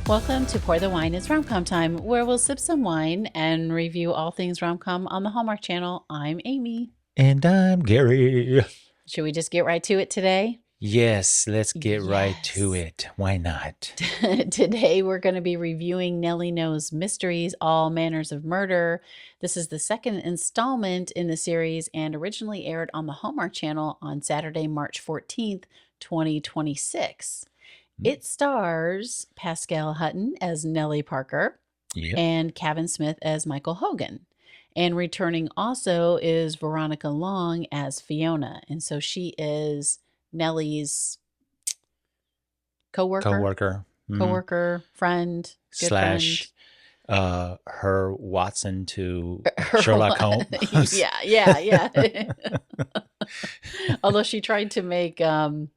Welcome to Pour the Wine, it's Rom-Com Time, where we'll sip some wine and review all things rom-com on the Hallmark Channel. I'm Amy. And I'm Gary. Should we just get right to it today? Yes, let's get right to it. Why not? Today we're going to be reviewing Nelly Knows Mysteries, All Manners of Murder. This is the second installment in the series and originally aired on the Hallmark Channel on Saturday, March 14th, 2026. It stars Pascale Hutton as Nelly Parker and Kavan Smith as Michael Hogan. And returning also is Veronica Long as Fiona. And so she is Nelly's coworker, friend, slash her Watson to Sherlock Holmes. Yeah. Although she tried to make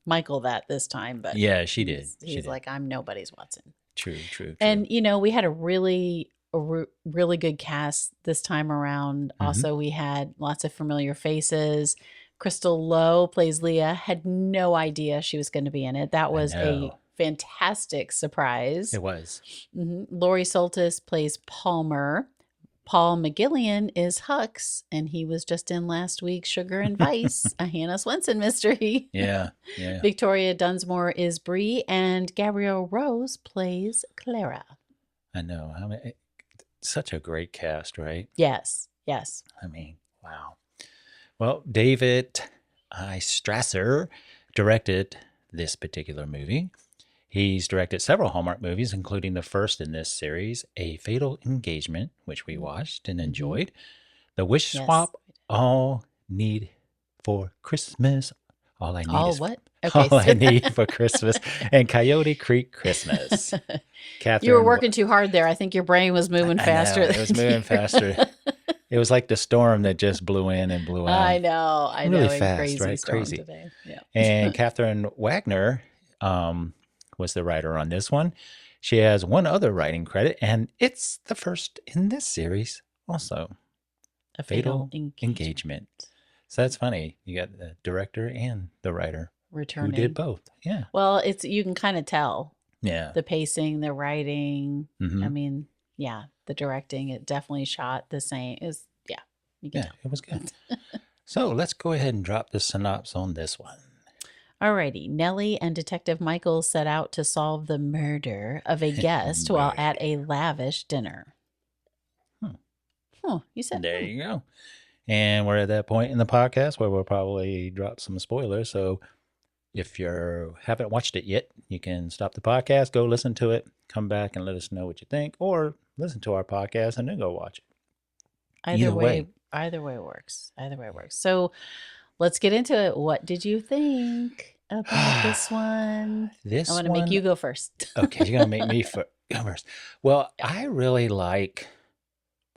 Michael that this time, but yeah, she did. He's like, I'm nobody's Watson. True. And you know, we had a really good cast this time around. Also, we had lots of familiar faces. Crystal Lowe plays Leah. Had no idea she was going to be in it. That was a fantastic surprise. It was. Laurie Soltis plays Palmer. Paul McGillian is Hux, and he was just in last week's Sugar and Vice, a Hannah Swenson mystery. Yeah. Victoria Dunsmore is Bree, and Gabrielle Rose plays Clara. I know. I mean, such a great cast, right? Yes. I mean, wow. Well, David I. Strasser directed this particular movie. He's directed several Hallmark movies, including the first in this series, A Fatal Engagement, which we watched and enjoyed. The Wish Swap, All Need for Christmas. All I need for Christmas, and Coyote Creek Christmas. You were working too hard there. I think your brain was moving faster. It was moving faster. It was like the storm that just blew in and blew out. I know. Really fast, crazy right? storm Crazy. Today. Yeah. And Catherine Wagner was the writer on this one. She has one other writing credit, and it's the first in this series also. A Fatal Engagement. So that's funny. You got the director and the writer returning. Who did both. Yeah. Well, you can kind of tell. Yeah. The pacing, the writing. I mean, yeah, the directing, it definitely shot the same. You can tell. It was good. So let's go ahead and drop the synopsis on this one. Alrighty, Nelly and Detective Michael set out to solve the murder of a guest while at a lavish dinner. You said there you go. And we're at that point in the podcast where we'll probably drop some spoilers. So if you haven't watched it yet, you can stop the podcast, go listen to it, come back and let us know what you think, or listen to our podcast and then go watch it. Either way works. So let's get into it. What did you think about this one? I want to make you go first. Okay, you're going to make me go first. Well, I really like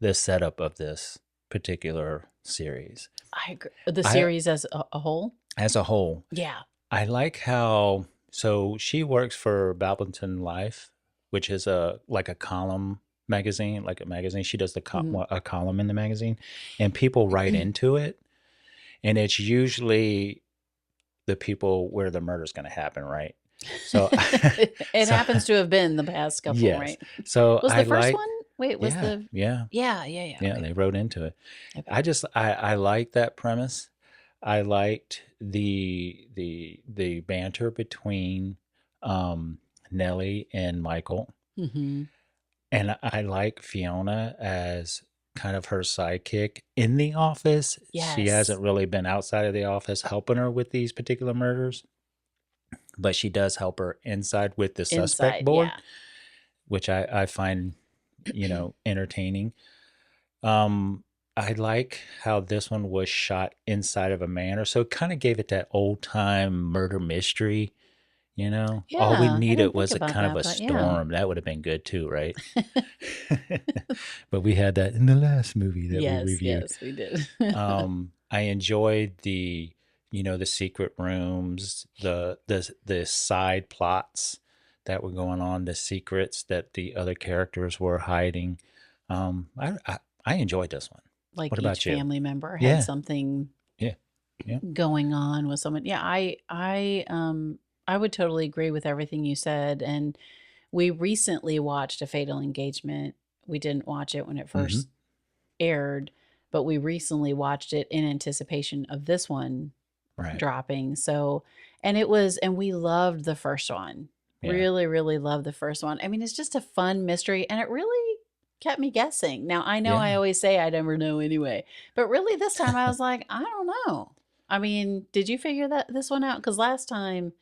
the setup of this particular series. I agree. The series as a whole? As a whole. Yeah. I like how, so she works for Babington Life, which is like a column magazine, like a magazine. She does a column in the magazine, and people write into it. And it's usually the people where the murder's going to happen, right? So it happens to have been the past couple, right? So was the first one? Wait, was yeah. Okay. They wrote into it. Okay. I like that premise. I liked the banter between Nelly and Michael, and I like Fiona as kind of her sidekick in the office. Yes. She hasn't really been outside of the office helping her with these particular murders, but she does help her inside with the suspect board, which I find, entertaining. I like how this one was shot inside of a manor, so it kind of gave it that old time murder mystery. All we needed was a kind of a storm. That would have been good too, right? But we had that in the last movie that we reviewed. Yes, we did. I enjoyed the secret rooms, the side plots that were going on, the secrets that the other characters were hiding. I enjoyed this one. Like what about each you? family member had something going on with someone. Yeah, I would totally agree with everything you said. And we recently watched A Fatal Engagement. We didn't watch it when it first aired, but we recently watched it in anticipation of this one Right. dropping. So, and we loved the first one. Yeah. Really, really loved the first one. I mean, it's just a fun mystery, and it really kept me guessing. Now, I know I Yeah. always say I never know anyway, but really this time I was like, I don't know. I mean, did you figure this one out? Because last time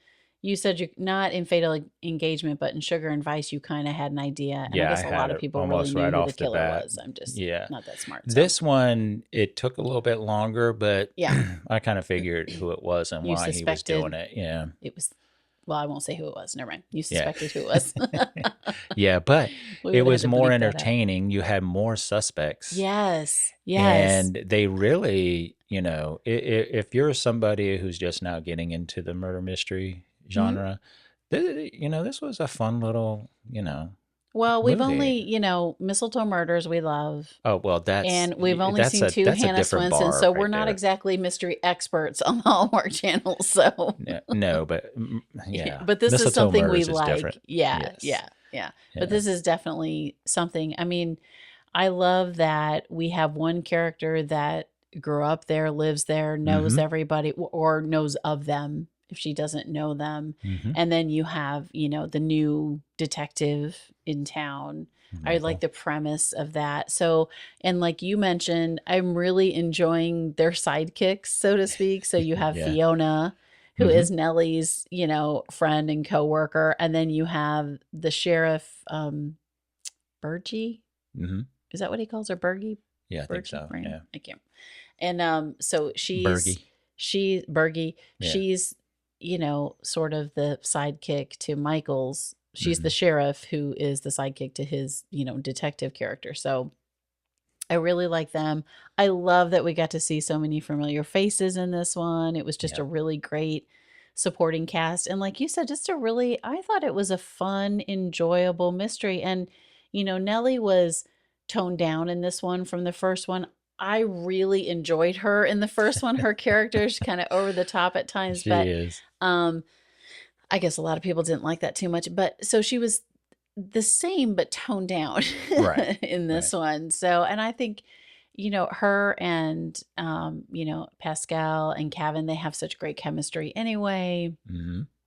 you said you're not in Fatal Engagement, but in Sugar and Vice, you kind of had an idea. And I Yeah, I guess a had lot of it people really almost knew right who the off the killer bat. was. I'm just Yeah. not that smart. So. This one, it took a little bit longer, but yeah, I kind of figured who it was and You why he was doing it. Yeah. it was. Well, I won't say who it was. Never mind. You Yeah. suspected who it was. Yeah, but We it would have was had to more bleep that out. entertaining. You had more suspects. Yes. And they really, you know, if you're somebody who's just now getting into the murder mystery genre, you know, this was a fun little, you know, Well, we've movie. only, Mistletoe Murders we love. Oh, well, And we've only seen two Hannah Swenson, so we're not exactly mystery experts on the Hallmark Channel. So no, but yeah. But this is something we like. Different. Yeah. But this is definitely something. I mean, I love that we have one character that grew up there, lives there, knows everybody, or knows of them if she doesn't know them. And then you have, the new detective in town. Michael. I like the premise of that. So, and like you mentioned, I'm really enjoying their sidekicks, so to speak. So you have Fiona, who is Nelly's, friend and coworker. And then you have the sheriff, Burgie. Is that what he calls her? Burgie? Yeah, I think so. Yeah. I can't. And so Burgie. Yeah. She's, sort of the sidekick to Michael's. She's the sheriff who is the sidekick to his, detective character. So I really like them. I love that we got to see so many familiar faces in this one. It was just a really great supporting cast. And like you said, I thought it was a fun, enjoyable mystery. And, Nelly was toned down in this one from the first one. I really enjoyed her in the first one. Her character is kind of over the top at times. She is. I guess a lot of people didn't like that too much. But so she was the same but toned down in this one. So, and I think, her and, Pascale and Kavan, they have such great chemistry anyway.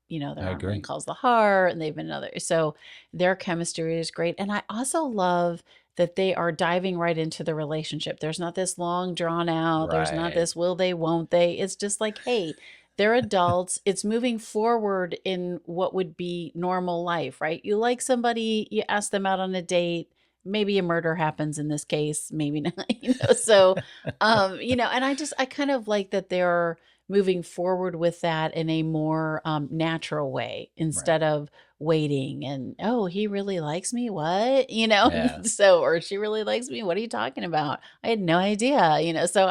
Their arm calls the heart, and they've been another. So their chemistry is great. And I also love that they are diving right into the relationship. There's not this long drawn out. There's not this will they, won't they. It's just like, hey, they're adults. It's moving forward in what would be normal life, right? You like somebody, you ask them out on a date. Maybe a murder happens in this case, maybe not. So, and I kind of like that they're moving forward with that in a more natural way instead of waiting and, oh, he really likes me. What, so, or she really likes me. What are you talking about? I had no idea, so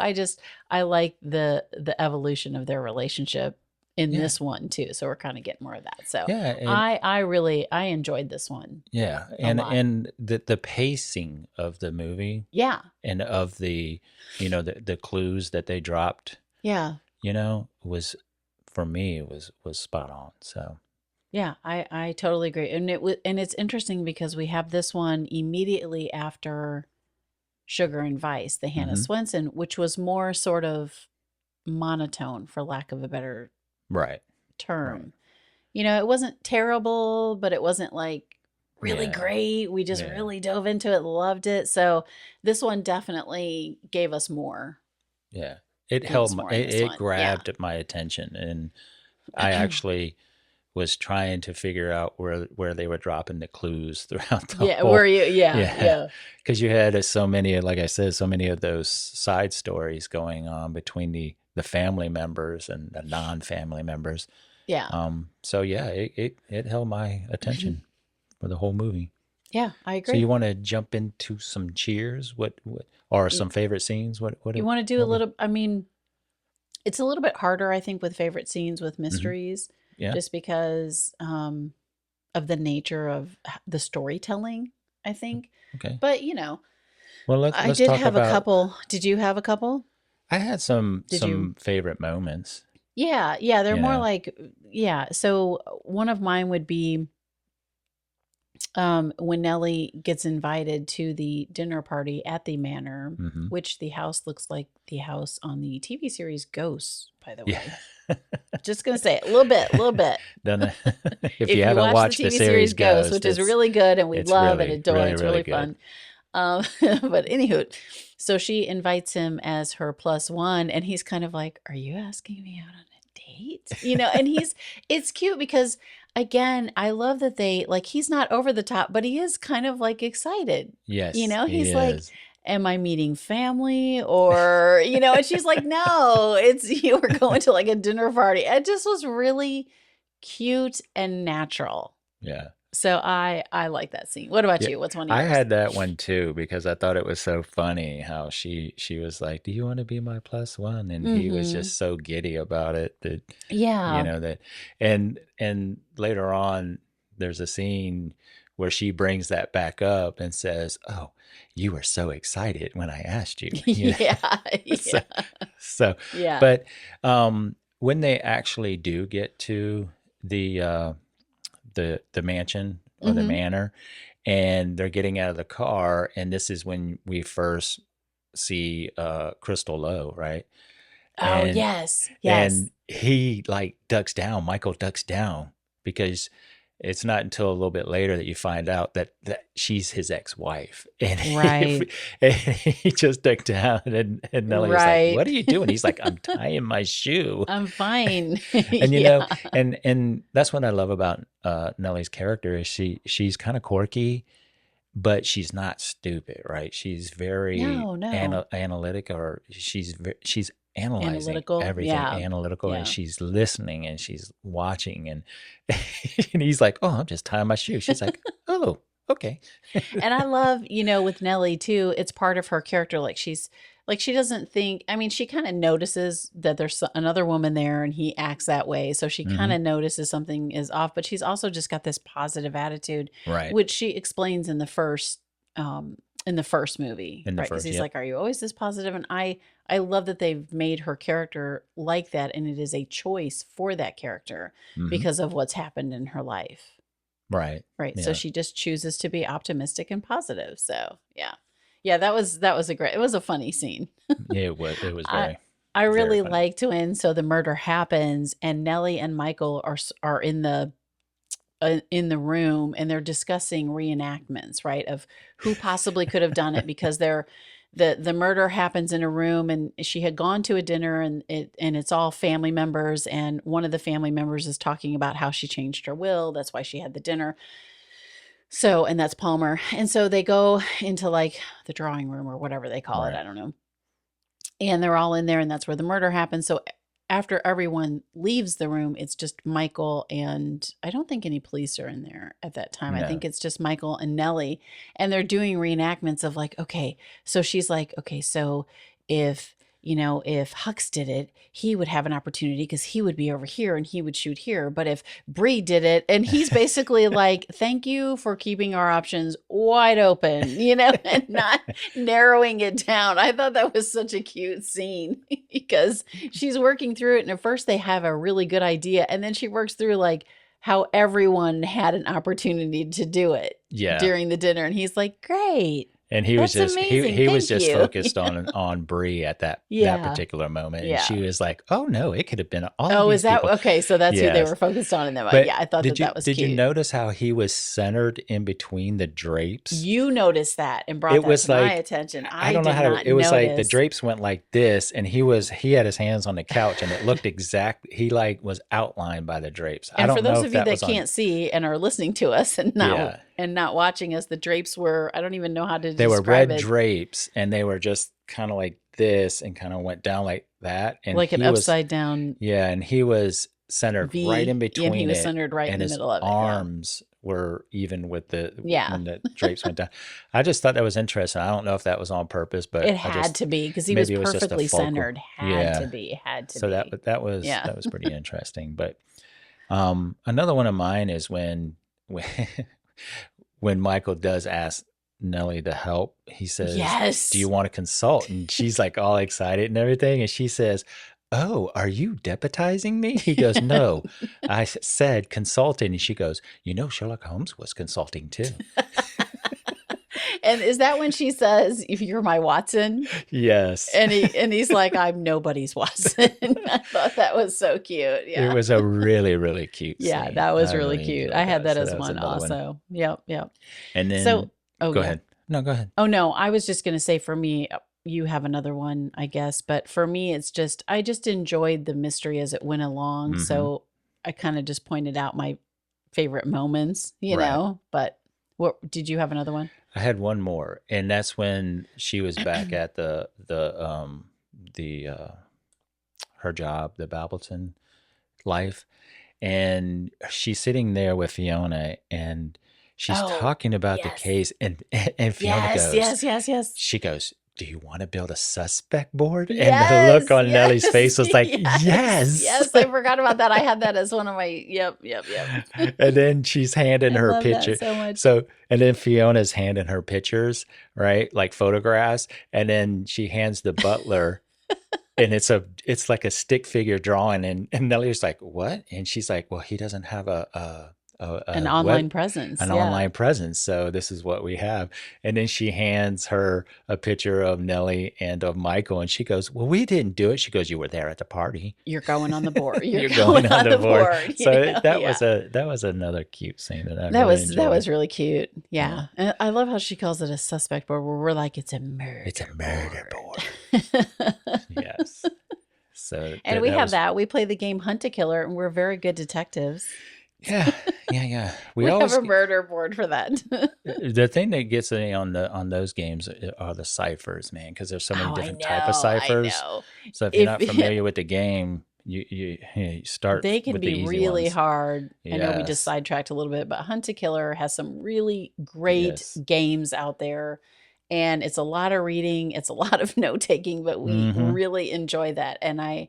I like the evolution of their relationship in this one too. So we're kind of getting more of that. So I enjoyed this one. Yeah. And the pacing of the movie. Yeah. And of the, the clues that they dropped. Yeah. Was, for me, it was spot on. So yeah, I totally agree. And it's interesting because we have this one immediately after Sugar and Vice, the Hannah Swenson, which was more sort of monotone, for lack of a better term. It wasn't terrible, but it wasn't like really great. We just really dove into it, loved it. So this one definitely gave us more. Yeah. It held it grabbed my attention, and I actually was trying to figure out where they were dropping the clues throughout the whole. Were you? Yeah. Because you had so many, like I said, so many of those side stories going on between the family members and the non-family members. Yeah. So yeah, it held my attention for the whole movie. Yeah, I agree. So you want to jump into some cheers? What or some favorite scenes? What you want to do a little? I mean, it's a little bit harder, I think, with favorite scenes with mysteries, just because of the nature of the storytelling. I think. Okay. But well, let's I did talk have about, a couple. Did you have a couple? I had some favorite moments. Yeah, they're more like So one of mine would be when Nelly gets invited to the dinner party at the manor, Mm-hmm. which the house looks like the house on the TV series Ghosts, by the Yeah. way. Just gonna say it, a little bit. If you If you haven't watch the watched the TV series series Ghosts, Ghost, which is really good and we it's love and really, adore, really, it's really really good. fun. But anywho, so she invites him as her plus one, and he's kind of like, "Are you asking me out on a date?" And it's cute because again, I love that they like he's not over the top, but he is kind of like excited. Yes, he He's like, is. "Am I meeting family?" Or, and she's like, "No, it's you were going to like a dinner party." It just was really cute and natural. Yeah. So I like that scene. What about Yeah, you? What's one of I yours? had that one too because I thought it was so funny how she was like, "Do you want to be my plus one?" And he was Mm-hmm. just so giddy about it that Yeah. that and later on there's a scene where she brings that back up and says, "Oh, you were so excited when I asked you." Yeah. So, Yeah. so Yeah. but when they actually do get to the the mansion or the Mm-hmm. manor and they're getting out of the car and this is when we first see Crystal Lowe, right? Oh, and yes. Yes. and he like ducks down, Michael ducks down because it's not until a little bit later that you find out that she's his ex-wife and Right. and he just ducked down and Nellie was like, Right. "What are you doing?" He's like, "I'm tying my shoe." I'm fine. And Yeah. and that's what I love about Nellie's character is she's kind of quirky, but she's not stupid, right? She's very No, no. analytic, or she's analyzing Analytical. everything, Yeah. analytical, and Yeah. she's listening and she's watching, and and he's like, "Oh, I'm just tying my shoe." She's like, "Oh, okay." And I love, with Nelly too, it's part of her character. Like she doesn't think, I mean, she kind of notices that there's another woman there and he acts that way. So she kind Hmm. of notices something is off, but she's also just got this positive attitude, Right. which she explains in the first movie, In the right? Because first, he's yep. like, "Are you always this positive?" And I love that they've made her character like that, and it is a choice for that character Hmm. because of what's happened in her life. Right. Right. So Yeah. she just chooses to be optimistic and positive. So yeah. Yeah, that was it was a funny scene. It was I very, I very really funny. liked when so the murder happens and Nellie and Michael are in the room and they're discussing reenactments, right? Of who possibly could have done it because the murder happens in a room and she had gone to a dinner and it's all family members and one of the family members is talking about how she changed her will. That's why she had the dinner. So, and that's Palmer. And so they go into like the drawing room or whatever they call it. Right. I don't know. And they're all in there and that's where the murder happens. So after everyone leaves the room, it's just Michael and I don't think any police are in there at that time. I No. think it's just Michael and Nellie and they're doing reenactments of like, okay, so she's like, okay, so if if Hux did it, he would have an opportunity because he would be over here and he would shoot here. But if Bree did it, and he's basically like, thank you for keeping our options wide open, and not narrowing it down. I thought that was such a cute scene because she's working through it. And at first they have a really good idea. And then she works through like how everyone had an opportunity to do it Yeah. during the dinner. And he's like, great. And he was That's just amazing. he was Thank just you. focused on Bree at that Yeah. particular moment, and Yeah. she was like, "Oh no, it could have been all of Oh, is these that people." okay? So that's who they Yes, were focused on in them. but Yeah, I thought that was did you cute. notice how he was centered in between the drapes? You noticed that and brought It that to was my like attention. I I don't know did how to. not It was like the notice. drapes went like this, and he had his hands on the couch, and it looked exact. He like was outlined by the drapes. I And for don't know those if of you that that was on. can't see and are listening to us Yeah, and not watching us, the drapes were I don't even know how to they were describe red it. drapes, and they were just kind of like this, and kind of went down like that, and Like an he was. upside down Yeah, and he was centered right in V, and he between was it, centered right in and the his middle of it. Yeah. arms were even with the Yeah. when the drapes went down. I just thought that was interesting. I don't know if that was on purpose, but It I had just to be because he was maybe it was just a perfectly focal. centered. Had to Yeah. be. Had to So be. Yeah. that was pretty interesting. But another one of mine is when when Michael does ask Nellie to help, he says, "Do Yes. you want to consult?" And she's like all excited and everything, and she says, "Oh, are you deputizing me?" He goes, "No, I said consulting." And she goes, "You know, Sherlock Holmes was consulting too." And is that when she says, "If you're my Watson?" Yes. He's like, "I'm nobody's Watson." I thought that was so cute. It Yeah. was a really, really cute Yeah, scene. that was I really really cute. I enjoyed had that. that So as that was one another one. also. Yep, yep. And So, then oh go yeah. ahead. No, go ahead. Oh no, I was just gonna say for me, you have another one, I guess, but for me, it's just I just enjoyed the mystery as it went along. Hmm. So I kind of just pointed out my favorite moments, Right. But what did you have another one? I had one more, and that's when she was back at the her job, the Bableton life, and she's sitting there with Fiona, and she's Oh, talking about the yes. case, and Fiona Yes, goes, yes, yes, yes. she goes, "Do you want to build a suspect board?" And the look Yes, on Nelly's yes, face was like, yes, "Yes." yes. I forgot about that. I had that as one of my yep, yep, yep. And then she's handing I her love that picture. so much. So, and then Fiona's handing her pictures, right? Like photographs. And then she hands the butler, and it's like a stick figure drawing. And Nelly's like, "What?" And she's like, "Well, he doesn't have An a web online presence. an Yeah. online presence, so this is what we have." And then she hands her a picture of Nelly and of Michael, and she goes, "Well, we didn't do it." She goes, "You were there at the party." You're going on the board. You're You're going going on on the the board. board. So Yeah. that was another cute scene that I That really was enjoyed. really cute. Yeah. Yeah. And I love how she calls it a suspect board where we're like, it's a It's a murder murder board. board. Yes. So And we that have was that. We play the game Hunt a Killer, and we're very good detectives. yeah. Yeah, yeah. We We have always a murder board for that. the thing that gets me on those games are the ciphers, man, because there's so many Oh, I different type of know. I ciphers. know. So if you're If not familiar with the game, you start they can with the be easy really ones. hard. I know we just Yes. sidetracked a little bit, but Hunt a Killer has some really great Yes. games out there. And it's a lot of reading, it's a lot of note taking, but we Mm-hmm. really enjoy that. And I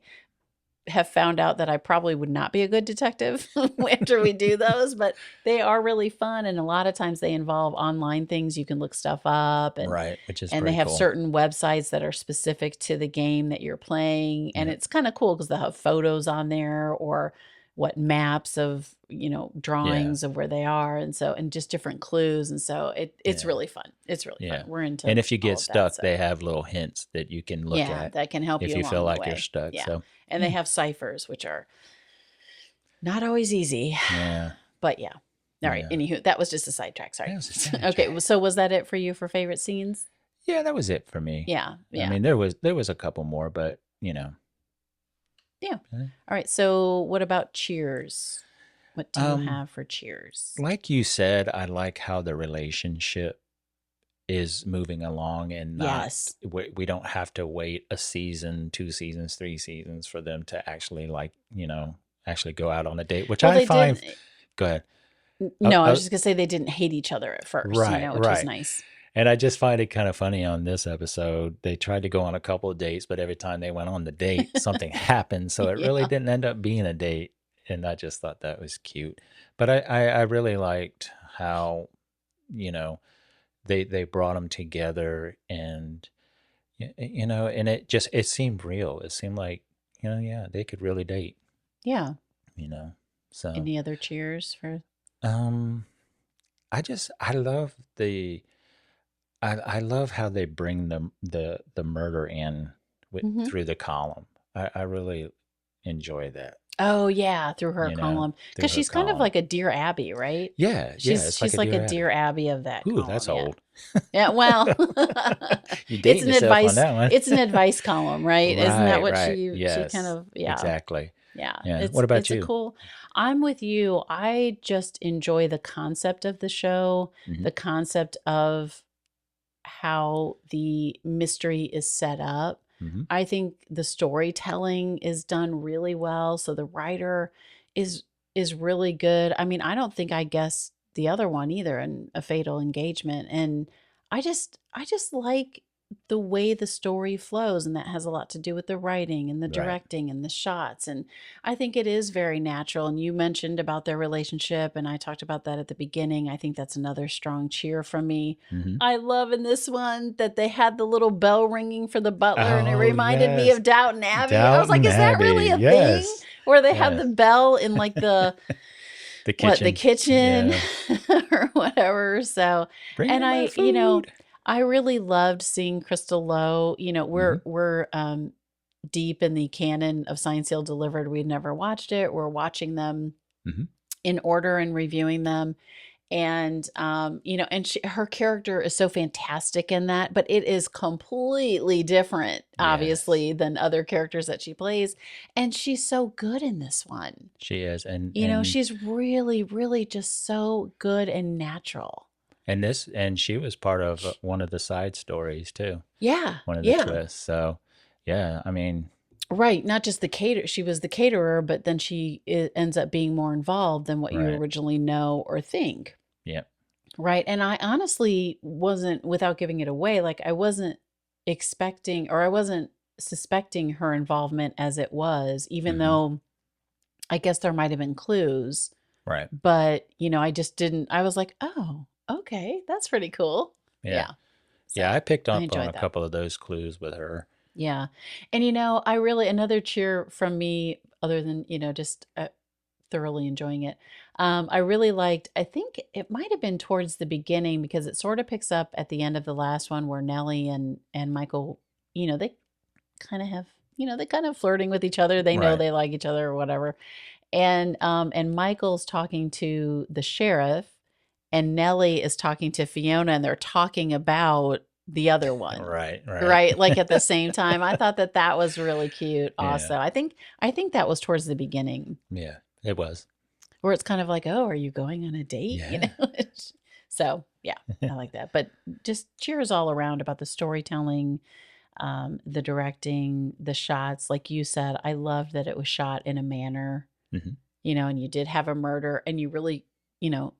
have found out that I probably would not be a good detective after we do those, but they are really fun. And a lot of times they involve online things. You can look stuff up Right, which is and they pretty have cool. certain websites that are specific to the game that you're playing. And Yeah. it's kind of cool because they'll have photos on there or what maps of, Yeah. drawings of where they are. And so, and just different clues. And so it's Yeah. really fun. It's really Yeah. fun. We're And into if you all get of that. stuck, So they have little hints that you can look yeah, at that can help if you you feel along the like you're way. stuck. Yeah. So And they have ciphers, which are not always easy, yeah. but yeah. All right. Yeah. Anywho, that was just a sidetrack. Sorry. That was a sad Okay. track. So was that it for you for favorite scenes? Yeah, that was it for me. Yeah. I Yeah. mean, there was a couple more, but Yeah. eh. All right. So what about Cheers? What do you um, have for Cheers? like you said, I like how the relationship is moving along, and not Yes. we don't have to wait a season, 2 seasons, 3 seasons for them to actually actually go out on a date, which Well, I they find. didn't. Go ahead. No, I was Uh, just gonna say they didn't hate each other at first, right, which was right. nice. And I just find it kind of funny on this episode. They tried to go on a couple of dates, but every time they went on the date, something happened. So it really Yeah. didn't end up being a date. And I just thought that was cute. But I really liked how, you know, they brought them together, and, and it seemed real. It seemed like, yeah, they could really date, Yeah. you know. So, Any other Cheers for? um, I love I love how they bring the murder in Mhm. through the column. I really enjoy that, Oh yeah, through her you know, column through because her she's kind of column. like a Dear Abby, right? Yeah, yeah, it's like She's a like Dear a Dear Abby. Abby of that Ooh, column. that's Yeah. old. Yeah. Well, You it's dating an yourself on advice. that one. It's an advice column, right? Isn't that Right, what right. she kind Yes, of? Yeah. exactly. Yeah. Yeah. What about It's a you? cool. I'm with you. I just enjoy the concept of the show, Hmm. the concept of how the mystery is set up. Hmm. I think the storytelling is done really well. So the writer is is really good. I mean, I don't think I guessed the other one either, in A Fatal Engagement. And I just like the way the story flows, and that has a lot to do with the writing and the Right. directing and the shots. And I think it is very natural. And you mentioned about their relationship, and I talked about that at the beginning. I think that's another strong cheer from me. Hmm. I love in this one that they had the little bell ringing for the butler, and it Oh, reminded me yes. of Downton Abbey. I was like, Downton is that really Abbey. a thing Yes. where they have Yes. the bell in like the The what, the kitchen. kitchen Yeah. or whatever. So, Bring and me my I, food. I really loved seeing Crystal Lowe. Hmm. We're deep in the canon of Signed, Sealed, Delivered. We'd never watched it. We're watching them Hmm. in order and reviewing them. And and her character is so fantastic in that, but it is completely different, Yes, obviously, than other characters that she plays. And she's so good in this one. she is. And She's really, really just so good and natural. and she was part of one of the side stories too. Yeah. One of the Yeah. twists. So, yeah, I mean, Right. Not just the cater. She was the caterer, but then ends up being more involved than what you right. originally know or think. Yeah. Right. And I honestly wasn't, without giving it away, like I wasn't expecting or I wasn't suspecting her involvement as it was, even Hmm. though I guess there might have been clues. Right. But, I just didn't, I was like, oh, okay, that's pretty cool. Yeah. Yeah. Yeah, So I picked I up on a enjoyed that. couple of those clues with her. Yeah. And, I really, another cheer from me, other than, just thoroughly enjoying it. I really liked, I think it might have been towards the beginning because it sort of picks up at the end of the last one where Nelly and Michael, they kind of have, they kind of flirting with each other. They know Right. they like each other or whatever. And Michael's talking to the sheriff and Nelly is talking to Fiona and they're talking about the other one. Right. Right. Right, like at the same time. I thought that was really cute Yeah. also. I think that was towards the beginning Yeah. It was. where it's kind of like, "Oh, are you going on a date?" Yeah. So, yeah, I like that. But just cheers all around about the storytelling, the directing, the shots. Like you said, I loved that it was shot in a manor, Hmm. and you did have a murder and you really, you know,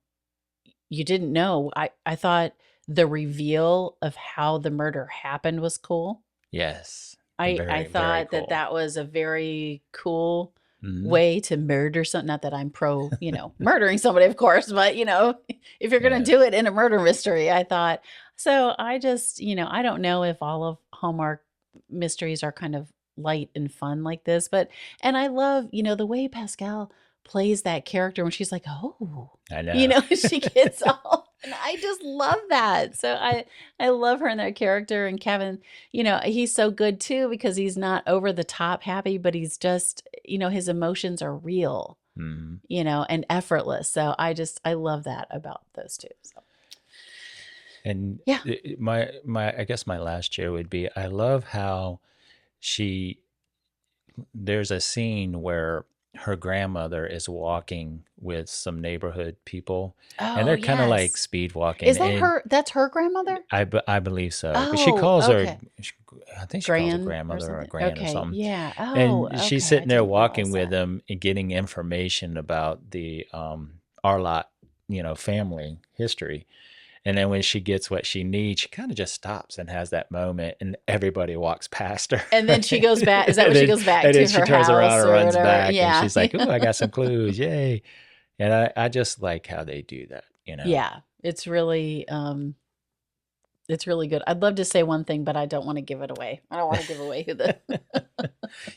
you didn't know. I thought the reveal of how the murder happened was cool. Yes. I Very, very thought that cool. that was a very cool Hmm. way to murder something. Not that I'm pro, murdering somebody, of course, but if you're gonna Yeah. do it in a murder mystery, I thought. So I just, I don't know if all of Hallmark mysteries are kind of light and fun like this, and I love, the way Pascal plays that character when she's like, oh, I know. she gets all, and I just love that. So I love her in that character. And Kevin, he's so good too because he's not over the top happy, but he's just, his emotions are real, Hmm. and effortless. So I love that about those two. So And yeah. my I guess my last cheer would be I love how she there's a scene where her grandmother is walking with some neighborhood people and Oh, they're kind of like yes. speed walking Is that and that's her grandmother? I believe so, but she Oh, calls her okay. she- I think she calls her Gran or grandmother or something. grand or Okay. something. Yeah. Oh, And she's okay. I sitting there didn't walking realize with that. them and getting information about the Arlott, family history. And then when she gets what she needs, she kind of just stops and has that moment, and everybody walks past her. And then she goes back. Is that and when she then goes back and then to she her turns around house and or runs whatever? back, and Yeah. she's like, "Ooh, I got some clues, yay!" And I just like how they do that. Yeah. It's really good. I'd love to say one thing, but I don't want to give it away. I don't want to give away who the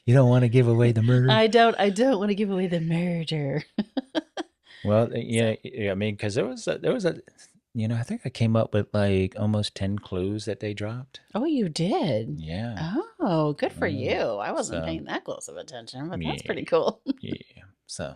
You don't want to give away the murder. I don't want to give away the murder. Well, So, yeah, I mean, because there was a, I think I came up with like almost 10 clues that they dropped. oh, you did. Yeah. Oh, good for Yeah. you. I wasn't So, paying that close of attention, but that's yeah, pretty cool. yeah. So,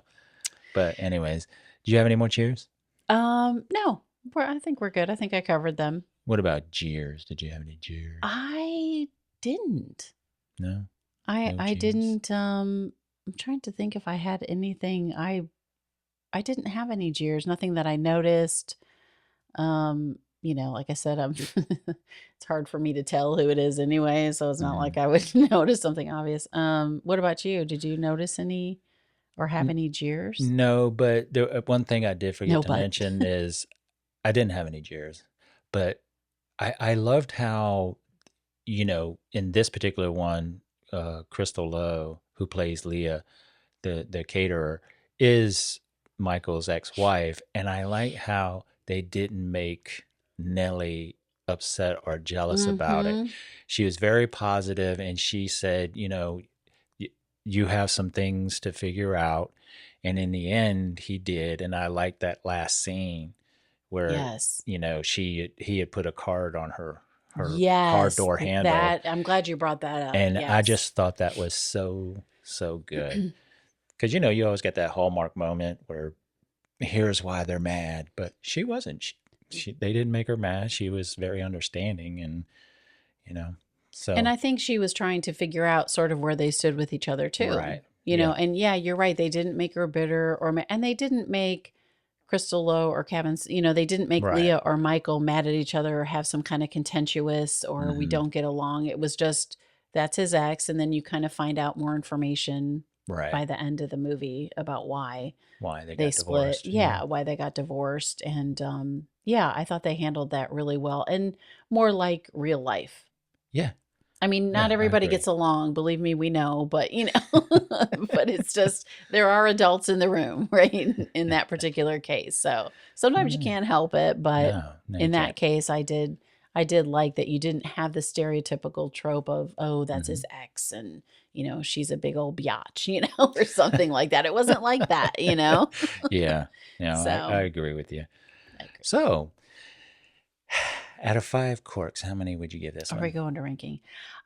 but anyways, do you have any more cheers? No, I think we're good. I think I covered them. What about jeers? Did you have any jeers? I didn't. No, I no I jeers. didn't. I'm trying to think if I had anything. I didn't have any jeers. Nothing that I noticed. Like I said, it's hard for me to tell who it is anyway, so it's not like Mhm. I would notice something obvious. What about you? Did you notice any or have N- any jeers? No, but one thing I did forget No, to but mention is I didn't have any jeers, but I loved how in this particular one, Crystal Lowe, who plays Leah, the caterer, is Michael's ex-wife. And I like how they didn't make Nelly upset or jealous about it. Mm-hmm. She was very positive, and she said, you have some things to figure out. And in the end, he did. And I like that last scene where, Yes. he had put a card on her car Yes. door handle. I'm glad you brought that up. And Yes. I just thought that was so, so good. Because, you always get that Hallmark moment where here's why they're mad. But she wasn't. They didn't make her mad. She was very understanding. And, so. And I think she was trying to figure out sort of where they stood with each other too. Right. And yeah, you're right. They didn't make her bitter and they didn't make Crystal Lowe or Kavan, they didn't make Right. Leah or Michael mad at each other or have some kind of contentious or we don't get along. It was just, that's his ex. And then you kind of find out more information Right. by the end of the movie about why they they got split. divorced. Yeah, why they got divorced. And I thought they handled that really well and more like real life. Yeah. I mean, not Yeah, I everybody agree. gets along, believe me, we know, but but it's just, there are adults in the room, right? In that particular case. So sometimes you can't help it, but No, in you that can't. case, I did like that you didn't have the stereotypical trope of, oh, that's his ex and, she's a big old biatch, or something like that. It wasn't like that, Yeah. No, So- I agree with you. I agree. So, out of 5 corks, how many would you give this Are one? we going to ranking?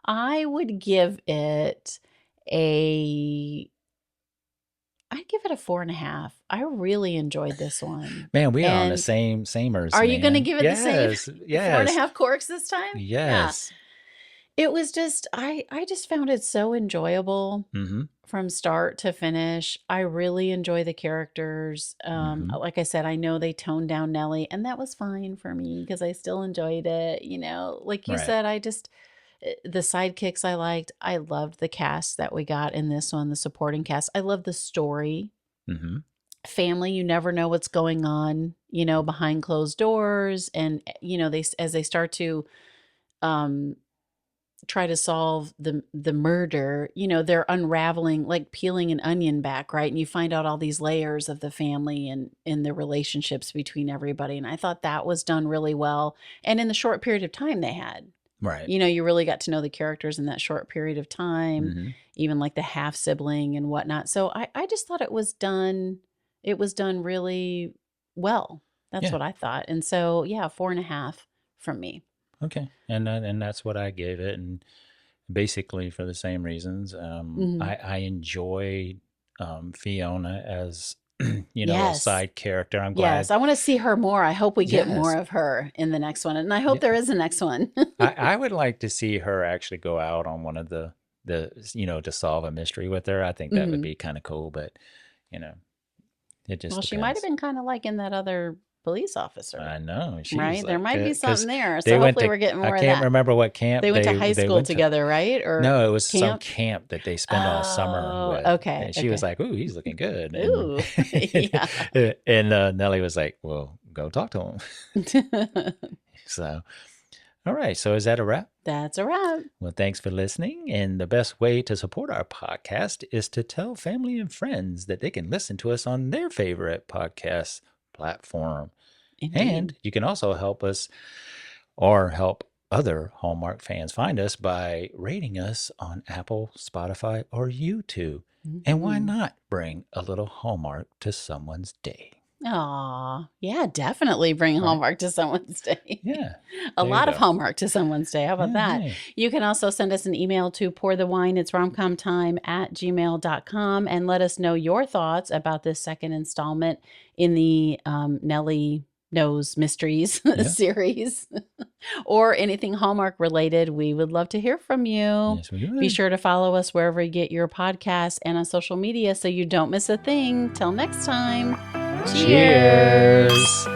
I would give it I'd give it a 4.5. I really enjoyed this one. Man, we are on the And samers. Are you going to man. give it the same Yes. 4.5 corks this time? Yes. Yeah. It was just, I just found it so enjoyable Mm-hmm. from start to finish. I really enjoy the characters. Like I said, I know they toned down Nelly, and that was fine for me because I still enjoyed it. Like you Right. said, the sidekicks I liked. I loved the cast that we got in this one, the supporting cast. I love the story. Mm-hmm. Family, you never know what's going on, behind closed doors. And, as they start to try to solve the murder, they're unraveling, like peeling an onion back, right? And you find out all these layers of the family and the relationships between everybody. And I thought that was done really well. And in the short period of time they had. Right. You really got to know the characters in that short period of time, Mm-hmm. even like the half sibling and whatnot. So I just thought it was done really well. That's Yeah. what I thought. And so, 4.5 from me. Okay. And that's what I gave it. And basically for the same reasons. I enjoyed Fiona as, a Yes. side character. I'm glad. Yes, I want to see her more. I hope we get Yes. more of her in the next one. And I hope there is a next one. I would like to see her actually go out on one of the to solve a mystery with her. I think that would be kind of cool, but it just Well, she might have depends. been kind of like in that other police officer. I know. Right? There might be 'cause something there. they So went hopefully to- we're getting more I of can't that. remember what camp They went to high school went to. together, right? Or No, it was some camp? camp that they spent all summer Oh, with. okay, And she was okay. like, "Ooh, he's looking good." And, Ooh, yeah. And Nelly was like, "Well, go talk to him." So, all right. So is that a wrap? That's a wrap. Well, thanks for listening. And the best way to support our podcast is to tell family and friends that they can listen to us on their favorite podcast platform. Indeed. And you can also help us or help other Hallmark fans find us by rating us on Apple, Spotify, or YouTube. And why not bring a little Hallmark to someone's day? Aw, yeah, definitely bring Right. Hallmark to someone's day. Yeah. A there you lot of go. Hallmark to someone's day. How about Yeah, that? hey. You can also send us an email to pourthewineitsrom.bsky.social and let us know your thoughts about this second installment in the Nelly Knows Mysteries Yeah. series or anything Hallmark related. We would love to hear from you. Yes, we would. Be sure to follow us wherever you get your podcasts and on social media so you don't miss a thing. Till next time. Cheers. Cheers.